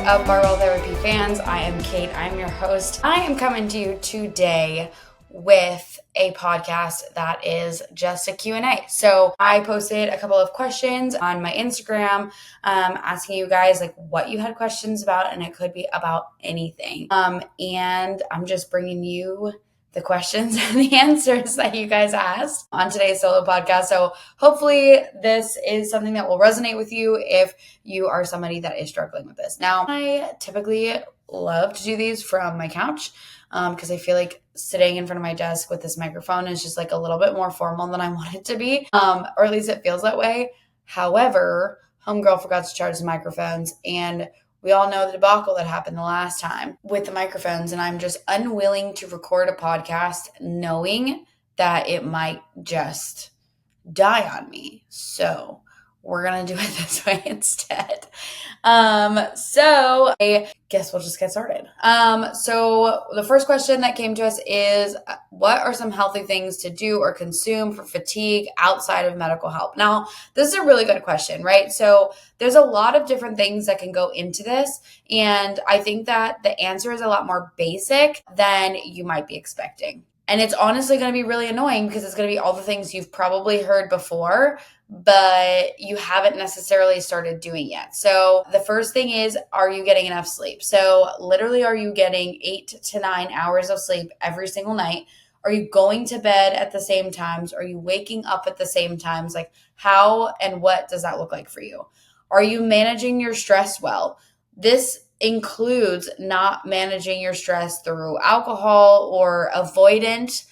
up, Barbell Therapy fans? I am Kate. I'm your host. I am coming to you today with a podcast that is just a Q&A. So I posted a couple of questions on my Instagram asking you guys like what you had questions about, and it could be about anything. And I'm just bringing you the questions and the answers that you guys asked on today's solo podcast. So hopefully this is something that will resonate with you if you are somebody that is struggling with this. Now, I typically love to do these from my couch because I feel like sitting in front of my desk with this microphone is just like a little bit more formal than I want it to be, or at least it feels that way. However, homegirl forgot to charge the microphones, and we all know the debacle that happened the last time with the microphones, and I'm just unwilling to record a podcast knowing that it might just die on me. So we're going to do it this way instead. So I guess we'll just get started. So the first question that came to us is, what are some healthy things to do or consume for fatigue outside of medical help? Now, this is a really good question, right? So there's a lot of different things that can go into this. And I think that the answer is a lot more basic than you might be expecting. And it's honestly going to be really annoying because it's going to be all the things you've probably heard before, but you haven't necessarily started doing yet. So the first thing is, are you getting enough sleep? So literally, are you getting 8 to 9 hours of sleep every single night? Are you going to bed at the same times? Are you waking up at the same times? Like, how and what does that look like for you? Are you managing your stress well? This includes not managing your stress through alcohol or avoidant,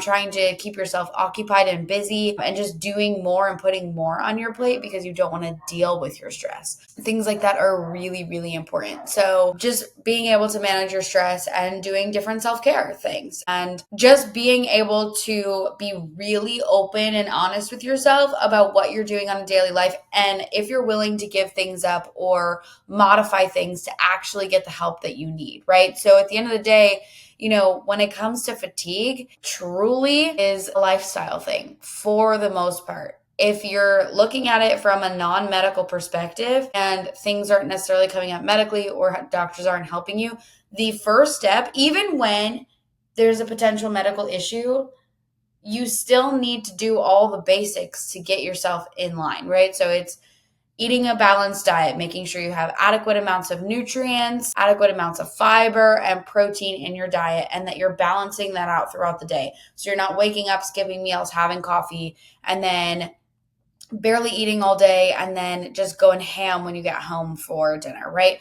trying to keep yourself occupied and busy and just doing more and putting more on your plate because you don't want to deal with your stress. Things like that are really, really important. So just being able to manage your stress and doing different self-care things and just being able to be really open and honest with yourself about what you're doing on a daily life. And if you're willing to give things up or modify things to actually get the help that you need, right? So at the end of the day, when it comes to fatigue, truly is a lifestyle thing for the most part. If you're looking at it from a non-medical perspective and things aren't necessarily coming up medically or doctors aren't helping you, the first step, even when there's a potential medical issue, you still need to do all the basics to get yourself in line, right? So it's eating a balanced diet, making sure you have adequate amounts of nutrients, adequate amounts of fiber and protein in your diet, and that you're balancing that out throughout the day. So you're not waking up, skipping meals, having coffee, and then barely eating all day, and then just going ham when you get home for dinner, right?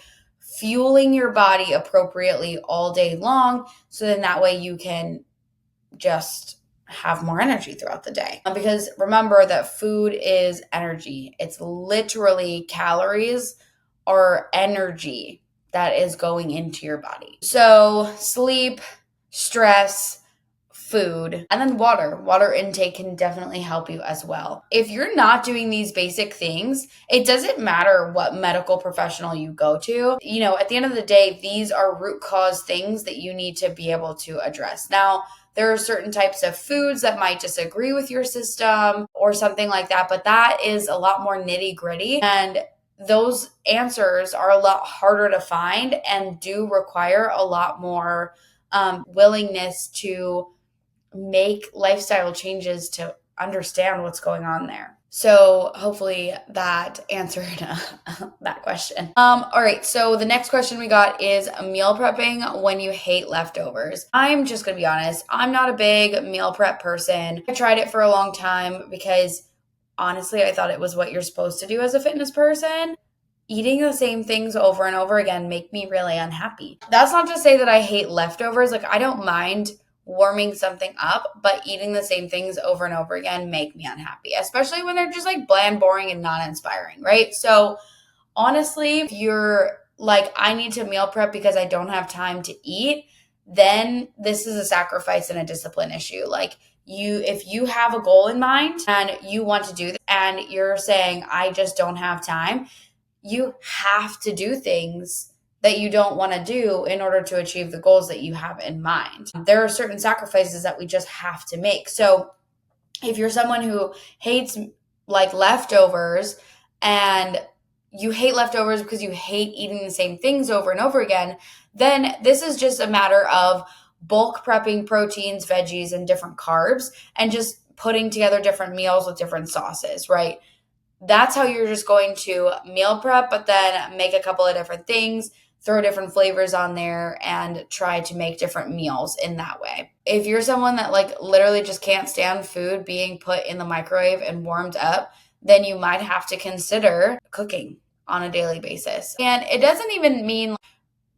Fueling your body appropriately all day long, so then that way you can just have more energy throughout the day. Because remember that food is energy. It's literally calories or energy that is going into your body. So sleep, stress, food, and then water. Water intake can definitely help you as well. If you're not doing these basic things, it doesn't matter what medical professional you go to. At the end of the day, these are root cause things that you need to be able to address. Now, there are certain types of foods that might disagree with your system or something like that, but that is a lot more nitty gritty. And those answers are a lot harder to find and do require a lot more willingness to make lifestyle changes to understand what's going on there. So hopefully that answered that question. All right. So the next question we got is meal prepping when you hate leftovers. I'm just going to be honest. I'm not a big meal prep person. I tried it for a long time because honestly, I thought it was what you're supposed to do as a fitness person. Eating the same things over and over again make me really unhappy. That's not to say that I hate leftovers. Like, I don't mind warming something up, but eating the same things over and over again make me unhappy, especially when they're just like bland, boring, and not inspiring, right? So honestly, if you're like, I need to meal prep because I don't have time to eat, then this is a sacrifice and a discipline issue. Like, if you have a goal in mind and you want to do this and you're saying, I just don't have time, you have to do things that you don't want to do in order to achieve the goals that you have in mind. There are certain sacrifices that we just have to make. So if you're someone who hates like leftovers and you hate leftovers because you hate eating the same things over and over again, then this is just a matter of bulk prepping proteins, veggies, and different carbs and just putting together different meals with different sauces, right? That's how you're just going to meal prep, but then make a couple of different things, throw different flavors on there, and try to make different meals in that way. If you're someone that like literally just can't stand food being put in the microwave and warmed up, then you might have to consider cooking on a daily basis. And it doesn't even mean,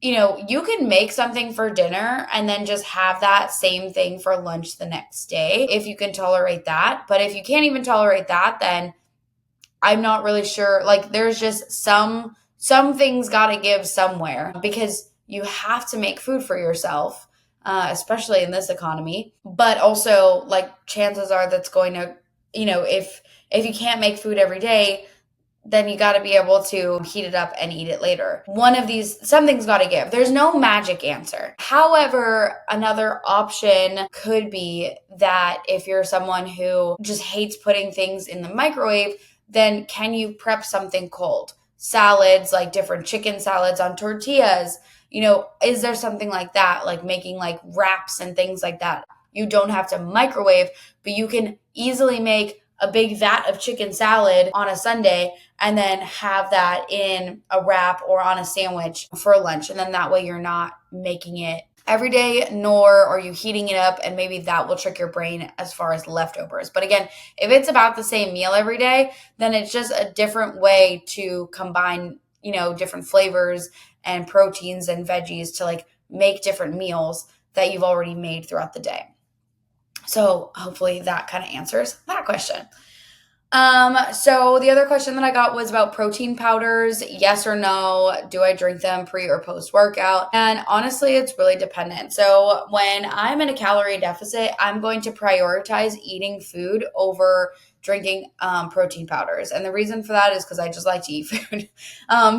you can make something for dinner and then just have that same thing for lunch the next day if you can tolerate that. But if you can't even tolerate that, then I'm not really sure. Like there's just some things got to give somewhere because you have to make food for yourself, especially in this economy. But also, like chances are that's going to, if you can't make food every day, then you got to be able to heat it up and eat it later. Something's got to give. There's no magic answer. However, another option could be that if you're someone who just hates putting things in the microwave, then can you prep something cold? Salads, like different chicken salads on tortillas. Is there something like that, like making like wraps and things like that? You don't have to microwave, but you can easily make a big vat of chicken salad on a Sunday and then have that in a wrap or on a sandwich for lunch. And then that way you're not making it every day, nor are you heating it up, and maybe that will trick your brain as far as leftovers. But again, if it's about the same meal every day, then it's just a different way to combine, different flavors and proteins and veggies to like make different meals that you've already made throughout the day. So hopefully that kind of answers that question. So the other question that I got was about protein powders. Yes or no? Do I drink them pre or post workout? And honestly, it's really dependent. So when I'm in a calorie deficit, I'm going to prioritize eating food over drinking protein powders. And the reason for that is because I just like to eat food.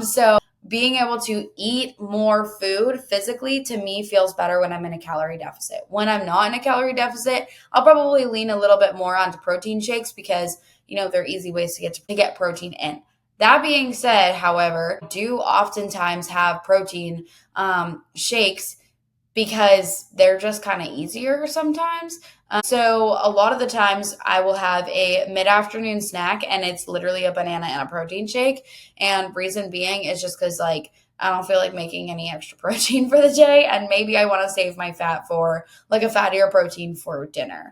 So being able to eat more food physically to me feels better when I'm in a calorie deficit. When I'm not in a calorie deficit, I'll probably lean a little bit more onto protein shakes because they're easy ways to get protein in. That being said, however, I do oftentimes have protein shakes because they're just kind of easier sometimes. So a lot of the times I will have a mid-afternoon snack and it's literally a banana and a protein shake. And reason being is just because I don't feel like making any extra protein for the day. And maybe I want to save my fat for like a fattier protein for dinner.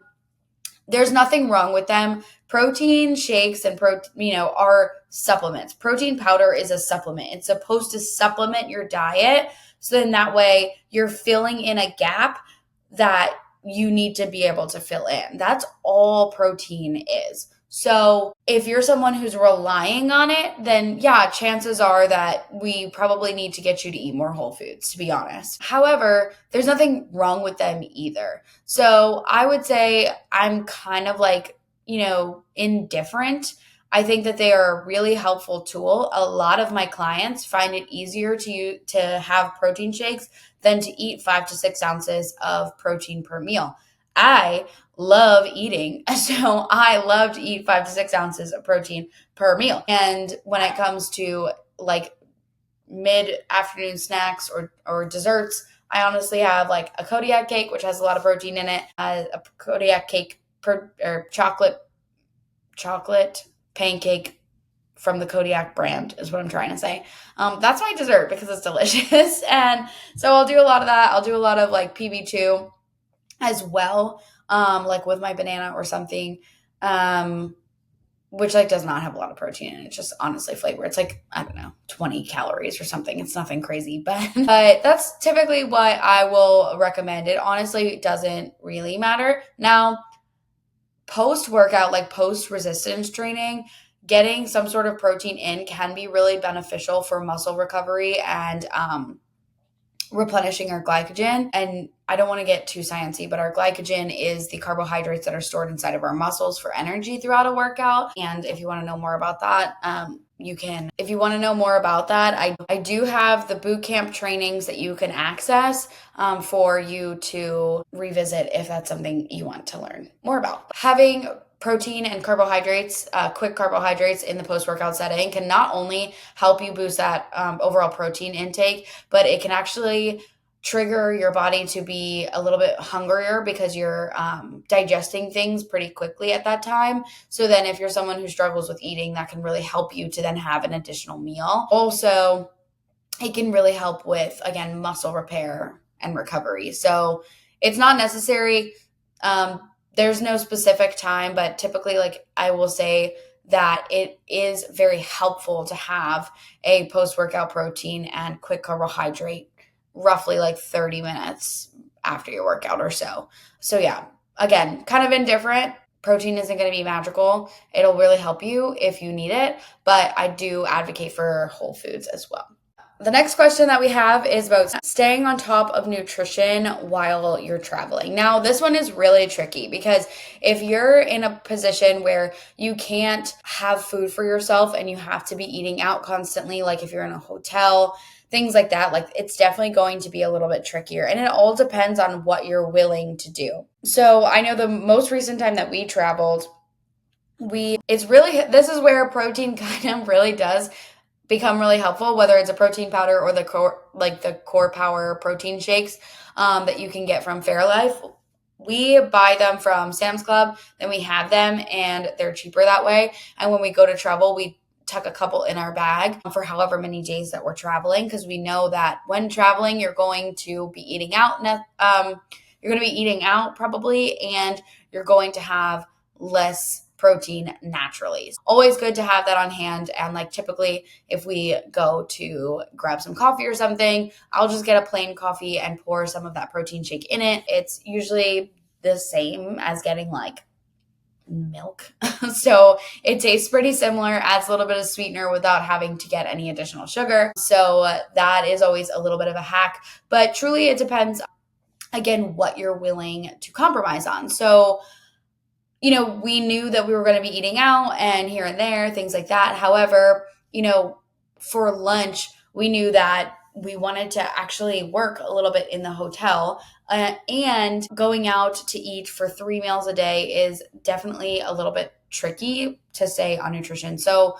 There's nothing wrong with them. Protein shakes and are supplements. Protein powder is a supplement. It's supposed to supplement your diet. So then that way you're filling in a gap that you need to be able to fill in. That's all protein is. So if you're someone who's relying on it, then yeah, chances are that we probably need to get you to eat more whole foods, to be honest. However, there's nothing wrong with them either. So I would say I'm kind of indifferent. I think that they are a really helpful tool. A lot of my clients find it easier to have protein shakes than to eat 5 to 6 ounces of protein per meal. I love eating, so I love to eat 5 to 6 ounces of protein per meal. And when it comes to like mid-afternoon snacks or desserts, I honestly have like a Kodiak cake, which has a lot of protein in it, a Kodiak cake or chocolate pancake from the Kodiak brand is what I'm trying to say. That's my dessert because it's delicious. And so I'll do a lot of that. I'll do a lot of like PB2 as well, like with my banana or something, which like does not have a lot of protein in it. It's just honestly flavor. It's like, I don't know, 20 calories or something. It's nothing crazy, but that's typically what I will recommend. It honestly doesn't really matter. Now, post-workout, like post-resistance training, getting some sort of protein in can be really beneficial for muscle recovery and replenishing our glycogen. And I don't want to get too sciencey, but our glycogen is the carbohydrates that are stored inside of our muscles for energy throughout a workout. And if you want to know more about that, you can, if you want to know more about that, I do have the boot camp trainings that you can access for you to revisit if that's something you want to learn more about. Having protein and carbohydrates, quick carbohydrates in the post-workout setting can not only help you boost that overall protein intake, but it can actually trigger your body to be a little bit hungrier because you're digesting things pretty quickly at that time. So then if you're someone who struggles with eating, that can really help you to then have an additional meal. Also, it can really help with, again, muscle repair and recovery. So it's not necessary. There's no specific time, but typically, like I will say that it is very helpful to have a post-workout protein and quick carbohydrate roughly like 30 minutes after your workout or so. So yeah, again, kind of indifferent. Protein isn't going to be magical. It'll really help you if you need it, but I do advocate for whole foods as well. The next question that we have is about staying on top of nutrition while you're traveling. Now, this one is really tricky because if you're in a position where you can't have food for yourself and you have to be eating out constantly, like if you're in a hotel, things like that, like it's definitely going to be a little bit trickier. And it all depends on what you're willing to do. So I know the most recent time that we traveled, this is where protein kind of really does become really helpful, whether it's a protein powder or the core power protein shakes that you can get from Fairlife. We buy them from Sam's Club, then we have them and they're cheaper that way. And when we go to travel, we tuck a couple in our bag for however many days that we're traveling, because we know that when traveling, you're going to be eating out. You're going to be eating out probably, and you're going to have less protein naturally. Always good to have that on hand. And like typically if we go to grab some coffee or something, I'll just get a plain coffee and pour some of that protein shake in it. It's usually the same as getting like milk. So it tastes pretty similar, adds a little bit of sweetener without having to get any additional sugar. So that is always a little bit of a hack, but truly it depends, again, what you're willing to compromise on. So we knew that we were going to be eating out and here and there, things like that. However, for lunch, we knew that we wanted to actually work a little bit in the hotel, and going out to eat for 3 meals a day is definitely a little bit tricky to stay on nutrition. So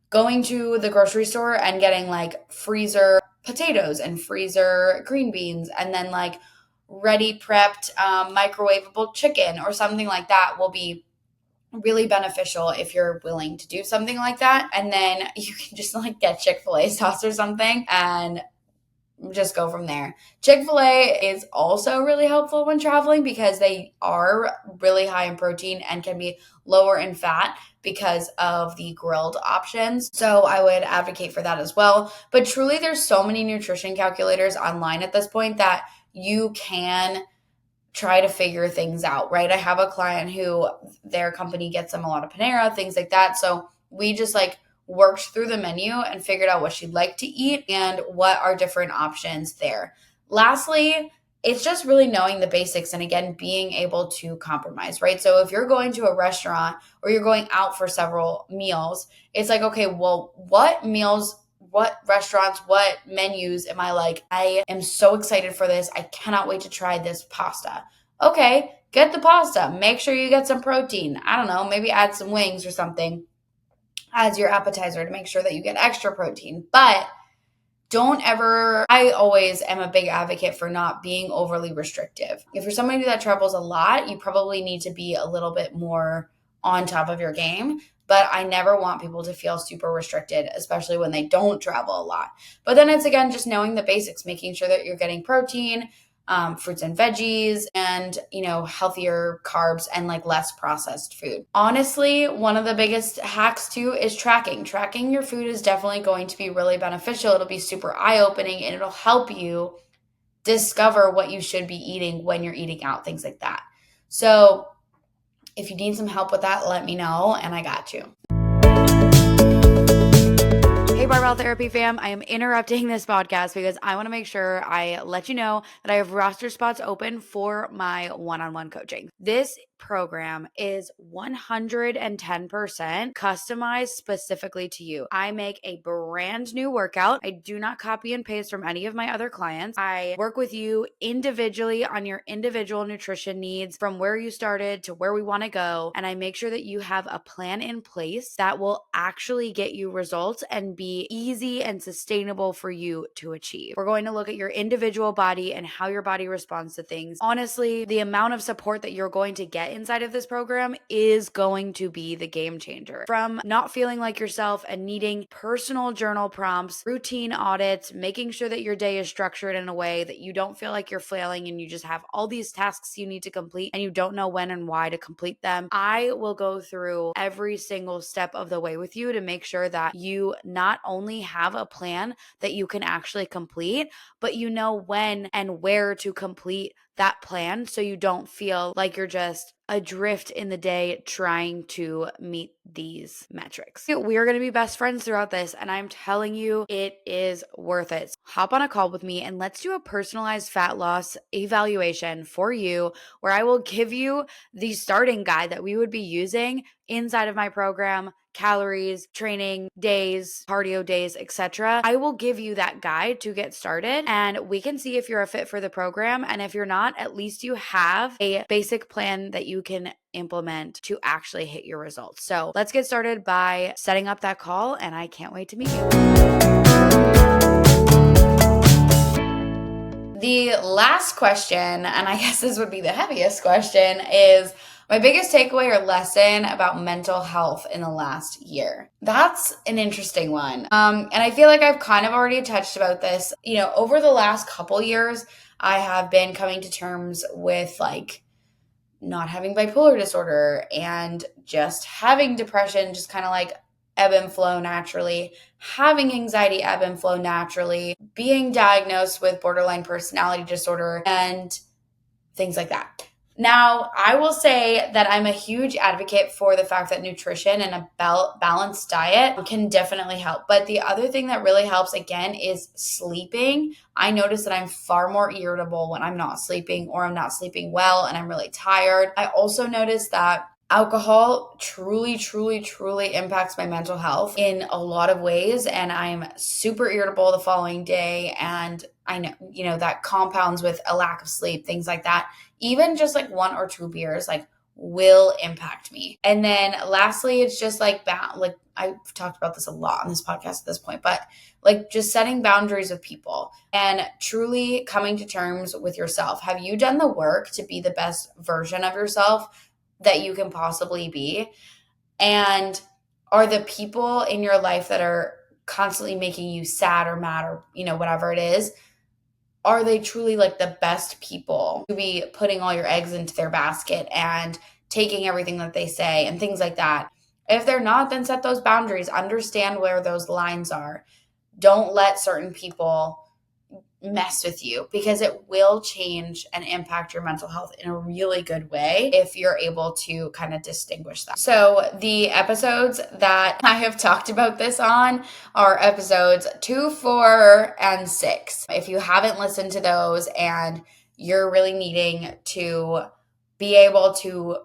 going to the grocery store and getting like freezer potatoes and freezer green beans and then like ready prepped microwavable chicken or something like that will be really beneficial if you're willing to do something like that. And then you can just like get Chick-fil-A sauce or something and just go from there. Chick-fil-A is also really helpful when traveling because they are really high in protein and can be lower in fat because of the grilled options. So I would advocate for that as well. But truly, there's so many nutrition calculators online at this point that you can try to figure things out, right? I have a client who their company gets them a lot of Panera, things like that. So we just like worked through the menu and figured out what she'd like to eat and what are different options there. Lastly, it's just really knowing the basics and again, being able to compromise, right? So if you're going to a restaurant or you're going out for several meals, it's like, okay, well, what meals, what restaurants, what menus am I like? I am so excited for this. I cannot wait to try this pasta. Okay, get the pasta. Make sure you get some protein. I don't know, maybe add some wings or something as your appetizer to make sure that you get extra protein. But I always am a big advocate for not being overly restrictive. If you're somebody that travels a lot, you probably need to be a little bit more on top of your game. But I never want people to feel super restricted, especially when they don't travel a lot. But then it's, again, just knowing the basics, making sure that you're getting protein, fruits and veggies, and, healthier carbs and like less processed food. Honestly, one of the biggest hacks too is tracking. Tracking your food is definitely going to be really beneficial. It'll be super eye-opening and it'll help you discover what you should be eating when you're eating out, things like that. So if you need some help with that, let me know and I got you. Hey, Barbell Therapy fam, I am interrupting this podcast because I want to make sure I let you know that I have roster spots open for my one-on-one coaching. This program is 110% customized specifically to you. I make a brand new workout. I do not copy and paste from any of my other clients. I work with you individually on your individual nutrition needs from where you started to where we want to go. And I make sure that you have a plan in place that will actually get you results and be easy and sustainable for you to achieve. We're going to look at your individual body and how your body responds to things. Honestly, the amount of support that you're going to get inside of this program is going to be the game changer. From not feeling like yourself and needing personal journal prompts, routine audits, making sure that your day is structured in a way that you don't feel like you're flailing and you just have all these tasks you need to complete and you don't know when and why to complete them. I will go through every single step of the way with you to make sure that you not only have a plan that you can actually complete, but you know when and where to complete that plan so you don't feel like you're just adrift in the day trying to meet these metrics. We are going to be best friends throughout this, and I'm telling you, it is worth it. Hop on a call with me and let's do a personalized fat loss evaluation for you, where I will give you the starting guide that we would be using inside of my program, calories, training days, cardio days, etc. I will give you that guide to get started, and we can see if you're a fit for the program. And if you're not, at least you have a basic plan that you can implement to actually hit your results. So let's get started by setting up that call, and I can't wait to meet you. The last question, and I guess this would be the heaviest question, is my biggest takeaway or lesson about mental health in the last year. That's an interesting one. And I feel like I've kind of already touched about this. Over the last couple years, I have been coming to terms with not having bipolar disorder and just having depression, just kind of like ebb and flow naturally, having anxiety ebb and flow naturally, being diagnosed with borderline personality disorder and things like that. Now, I will say that I'm a huge advocate for the fact that nutrition and a balanced diet can definitely help. But the other thing that really helps, again, is sleeping. I notice that I'm far more irritable when I'm not sleeping or I'm not sleeping well and I'm really tired. I also notice that alcohol truly, truly, truly impacts my mental health in a lot of ways. And I'm super irritable the following day. And I know, that compounds with a lack of sleep, things like that. Even just like 1 or 2 beers, will impact me. And then lastly, it's just I've talked about this a lot on this podcast at this point, but just setting boundaries with people and truly coming to terms with yourself. Have you done the work to be the best version of yourself that you can possibly be? And are the people in your life that are constantly making you sad or mad or, whatever it is, are they truly the best people to be putting all your eggs into their basket and taking everything that they say and things like that? If they're not, then set those boundaries. Understand where those lines are. Don't let certain people mess with you, because it will change and impact your mental health in a really good way if you're able to kind of distinguish that. So the episodes that I have talked about this on are episodes 2, 4, and 6. If you haven't listened to those and you're really needing to be able to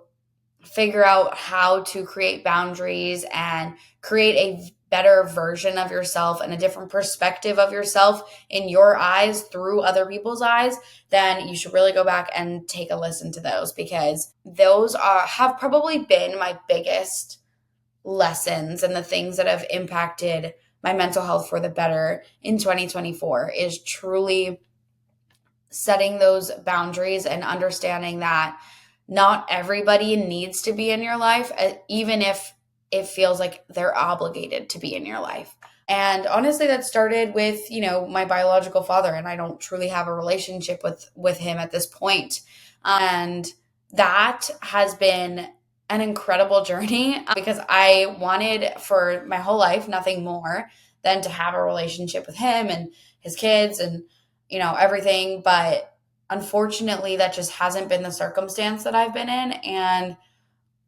figure out how to create boundaries and create a better version of yourself and a different perspective of yourself in your eyes through other people's eyes, then you should really go back and take a listen to those, because those have probably been my biggest lessons and the things that have impacted my mental health for the better in 2024 is truly setting those boundaries and understanding that not everybody needs to be in your life, even if it feels like they're obligated to be in your life. And honestly, that started with, my biological father, and I don't truly have a relationship with him at this point. And that has been an incredible journey, because I wanted for my whole life nothing more than to have a relationship with him and his kids and, everything. But unfortunately, that just hasn't been the circumstance that I've been in. And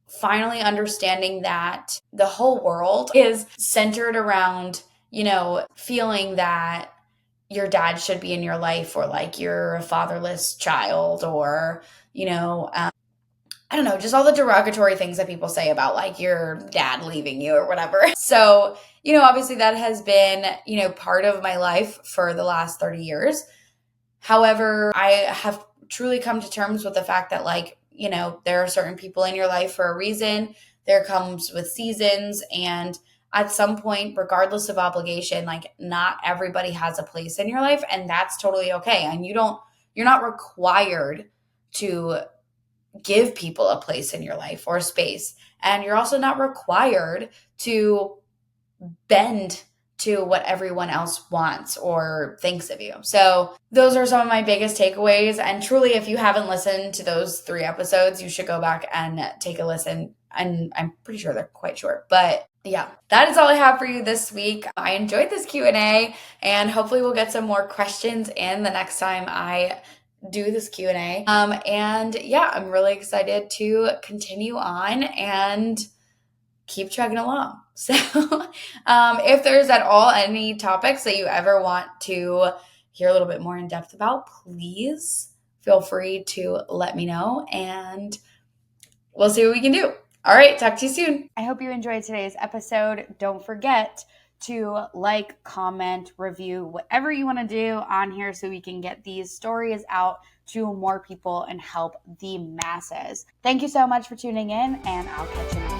finally understanding that the whole world is centered around, feeling that your dad should be in your life, or you're a fatherless child, or, I I don't know, just all the derogatory things that people say about like your dad leaving you or whatever. So, obviously that has been, part of my life for the last 30 years. However, I have truly come to terms with the fact that, like, there are certain people in your life for a reason. There comes with seasons. And at some point, regardless of obligation, like, not everybody has a place in your life. And that's totally okay. And you're not required to give people a place in your life or space. And you're also not required to bend to what everyone else wants or thinks of you. So, those are some of my biggest takeaways. And truly, if you haven't listened to those 3 episodes, you should go back and take a listen. And I'm pretty sure they're quite short. But yeah, that is all I have for you this week. I enjoyed this Q&A, and hopefully we'll get some more questions in the next time I do this Q&A. And yeah, I'm really excited to continue on and keep chugging along. So if there's at all any topics that you ever want to hear a little bit more in depth about, please feel free to let me know, and we'll see what we can do. All right, talk to you soon. I hope you enjoyed today's episode. Don't forget to like, comment, review, whatever you want to do on here so we can get these stories out to more people and help the masses. Thank you so much for tuning in, and I'll catch you next time.